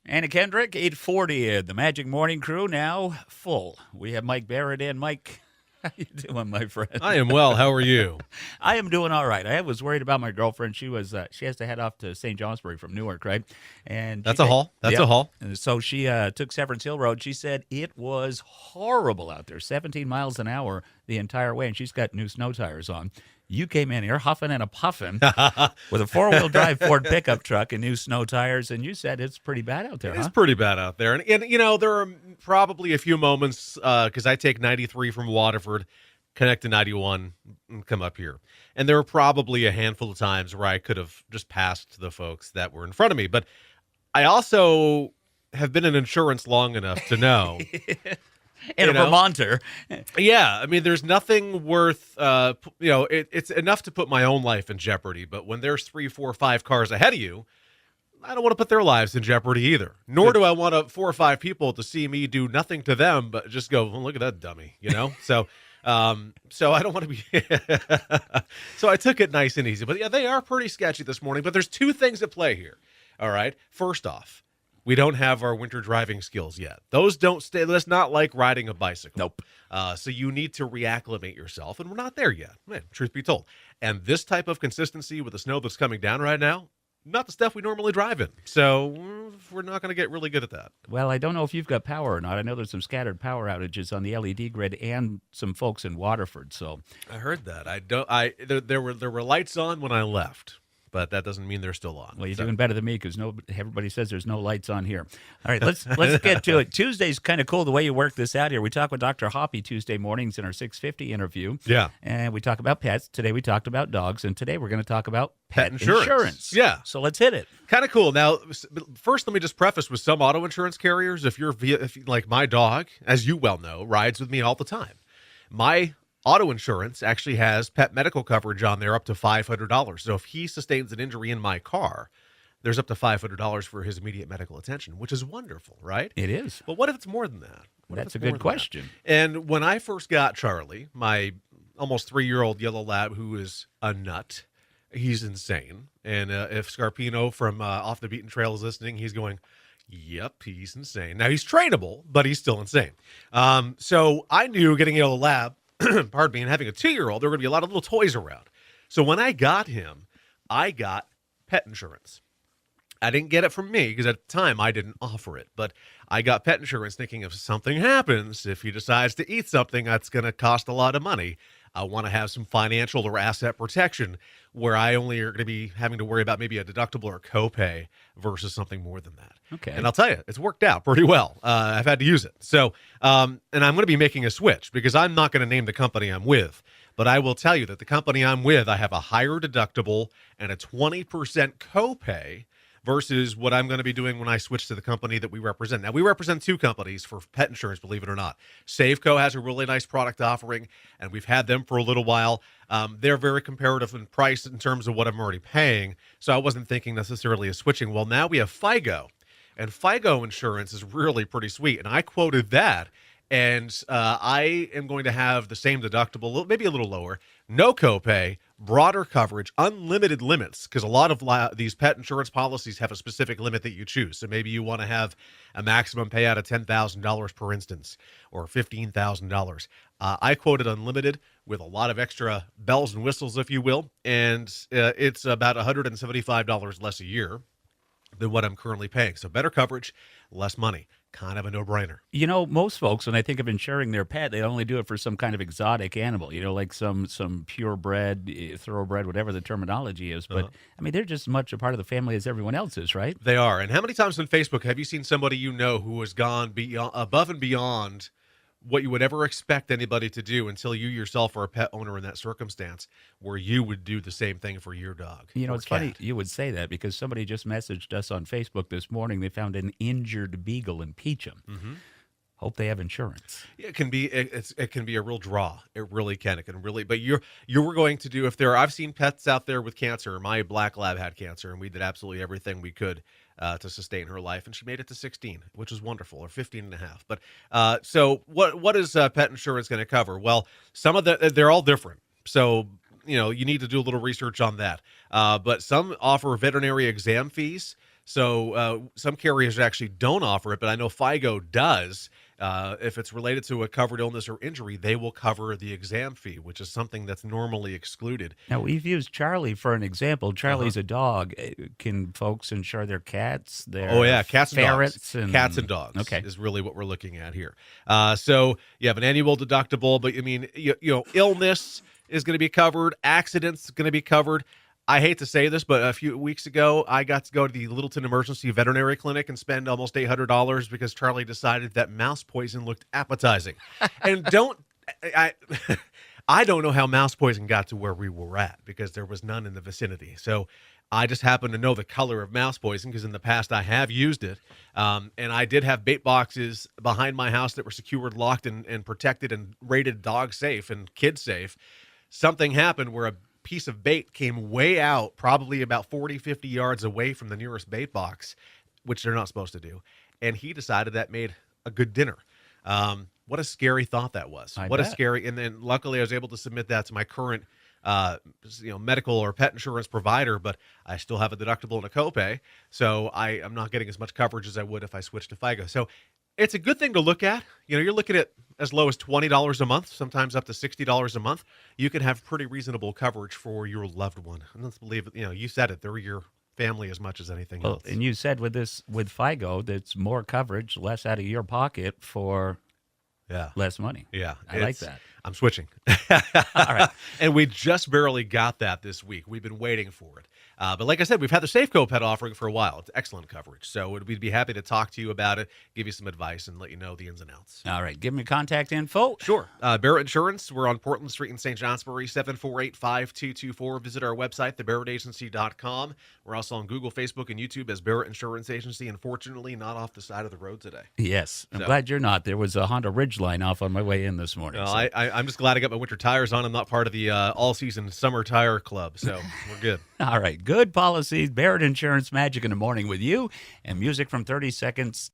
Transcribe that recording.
Anna Kendrick, 840. The Magic Morning Crew now full. We have Mike Barrett in. Mike, how you doing, my friend? I am well. How are you? I am doing all right. I was worried about my girlfriend. She has to head off to St. Johnsbury from Newark, right? And That's a haul. That's a haul. And so she took Severance Hill Road. She said it was horrible out there, 17 miles an hour the entire way, and she's got new snow tires on. You came in here huffing and a puffing with a four-wheel drive Ford pickup truck and new snow tires, and you said it's pretty bad out there, It's pretty bad out there. And there are probably a few moments, because I take 93 from Waterford, connect to 91, and come up here. And there were probably a handful of times where I could have just passed the folks that were in front of me. But I also have been in insurance long enough to know. And a Vermonter. Yeah, I mean, there's nothing worth, it's enough to put my own life in jeopardy. But when there's 3, 4, 5 cars ahead of you, I don't want to put their lives in jeopardy either. Nor do I want 4 or 5 people to see me do nothing to them, but just go, look at that dummy, So, so I don't want to be. So I took it nice and easy. But yeah, they are pretty sketchy this morning. But there's 2 things at play here. All right. First off, we don't have our winter driving skills yet. Those don't stay. That's not like riding a bicycle. Nope. So you need to reacclimate yourself, and we're not there yet, man, truth be told. And this type of consistency with the snow that's coming down right now, not the stuff we normally drive in. So we're not going to get really good at that. Well, I don't know if you've got power or not. I know there's some scattered power outages on the LED grid and some folks in Waterford. So I heard that. There were lights on when I left. But that doesn't mean they're still on. Well, you're doing better than me because everybody says there's no lights on here. All right, let's get to it. Tuesday's kind of cool the way you work this out here. We talk with Dr. Hoppy Tuesday mornings in our 650 interview. Yeah. And we talk about pets. Today we talked about dogs, and today we're going to talk about pet insurance. Yeah. So let's hit it. Kind of cool. Now, first, let me just preface with some auto insurance carriers. If like my dog, as you well know, rides with me all the time. My auto insurance actually has pet medical coverage on there up to $500. So if he sustains an injury in my car, there's up to $500 for his immediate medical attention, which is wonderful, right? It is. But what if it's more than that? That's a good question. And when I first got Charlie, my almost 3-year-old yellow lab, who is a nut, he's insane. And if Scarpino from Off the Beaten Trail is listening, he's going, yep, he's insane. Now, he's trainable, but he's still insane. So I knew getting a yellow lab, pardon me, and having a 2-year-old, there were going to be a lot of little toys around. So when I got him, I got pet insurance. I didn't get it from me because at the time I didn't offer it, but I got pet insurance thinking if something happens, if he decides to eat something that's going to cost a lot of money, I want to have some financial or asset protection where I only are going to be having to worry about maybe a deductible or copay versus something more than that. Okay. And I'll tell you, it's worked out pretty well. I've had to use it. So, and I'm going to be making a switch because I'm not going to name the company I'm with, but I will tell you that the company I'm with, I have a higher deductible and a 20% copay versus what I'm going to be doing when I switch to the company that we represent. Now, we represent 2 companies for pet insurance, believe it or not. Safeco has a really nice product offering, and we've had them for a little while. They're very comparative in price in terms of what I'm already paying, so I wasn't thinking necessarily of switching. Well, now we have FIGO, and FIGO insurance is really pretty sweet, and I quoted that, and I am going to have the same deductible, maybe a little lower, no copay, broader coverage, unlimited limits, because a lot of these pet insurance policies have a specific limit that you choose. So maybe you want to have a maximum payout of $10,000 per instance or $15,000. I quoted unlimited with a lot of extra bells and whistles, if you will, and it's about $175 less a year than what I'm currently paying. So better coverage, less money. Kind of a no-brainer. You know, most folks, when they think of insuring their pet, they only do it for some kind of exotic animal, like some purebred, thoroughbred, whatever the terminology is. But, I mean, they're just as much a part of the family as everyone else is, right? They are. And how many times on Facebook have you seen somebody who has gone above and beyond what you would ever expect anybody to do until you yourself are a pet owner in that circumstance where you would do the same thing for your dog? It's funny you would say that because somebody just messaged us on Facebook this morning. They found an injured beagle in Peacham. Mm-hmm. Hope they have insurance. It can be it can be a real draw. It really can. It can really. But you were going to do I've seen pets out there with cancer. My black lab had cancer, and we did absolutely everything we could to sustain her life, and she made it to 16, which is wonderful, or 15 and a half. But so what is pet insurance going to cover? Well, some of they're all different. So you need to do a little research on that. But some offer veterinary exam fees. So some carriers actually don't offer it, but I know FIGO does. If it's related to a covered illness or injury, they will cover the exam fee, which is something that's normally excluded. Now, we've used Charlie for an example. Uh-huh. Charlie's a dog. Can folks insure their cats, their Oh yeah, cats and ferrets, dogs. Cats and dogs. Okay. Is really what we're looking at here. So you have an annual deductible, but I mean, you know, illness is going to be covered. Accidents going to be covered. I hate to say this, but a few weeks ago, I got to go to the Littleton Emergency Veterinary Clinic and spend almost $800 because Charlie decided that mouse poison looked appetizing. And I don't know how mouse poison got to where we were at because there was none in the vicinity. So I just happen to know the color of mouse poison because in the past I have used it. And I did have bait boxes behind my house that were secured, locked, and protected and rated dog safe and kid safe. Something happened where a piece of bait came way out, probably about 40, 50 yards away from the nearest bait box, which they're not supposed to do. And he decided that made a good dinner. What a scary thought that was. I What a bet. scary. And then luckily I was able to submit that to my current medical or pet insurance provider, but I still have a deductible and a copay. So I'm not getting as much coverage as I would if I switched to FIGO. So it's a good thing to look at. You know, you're looking at as low as $20 a month, sometimes up to $60 a month. You can have pretty reasonable coverage for your loved one. And let's believe it. You know, you said it. They're your family as much as anything Well, else. and you said with FIGO, that's more coverage, less out of your pocket for Yeah. less money. Yeah. I like that. I'm switching. All right. And we just barely got that this week. We've been waiting for it. But like I said, we've had the Safeco pet offering for a while. It's excellent coverage. So we'd be happy to talk to you about it, give you some advice, and let you know the ins and outs. All right. Give me contact info. Sure. Barrett Insurance. We're on Portland Street in St. Johnsbury, 748-5224. Visit our website, thebarrettagency.com. We're also on Google, Facebook, and YouTube as Barrett Insurance Agency. Unfortunately, not off the side of the road today. Yes. I'm So- glad you're not. There was a Honda Ridgeline off on my way in this morning. No, so- I'm just glad I got my winter tires on. I'm not part of the all-season summer tire club, so we're good. All right. Good policies. Barrett Insurance Magic in the Morning with you and music from 30 Seconds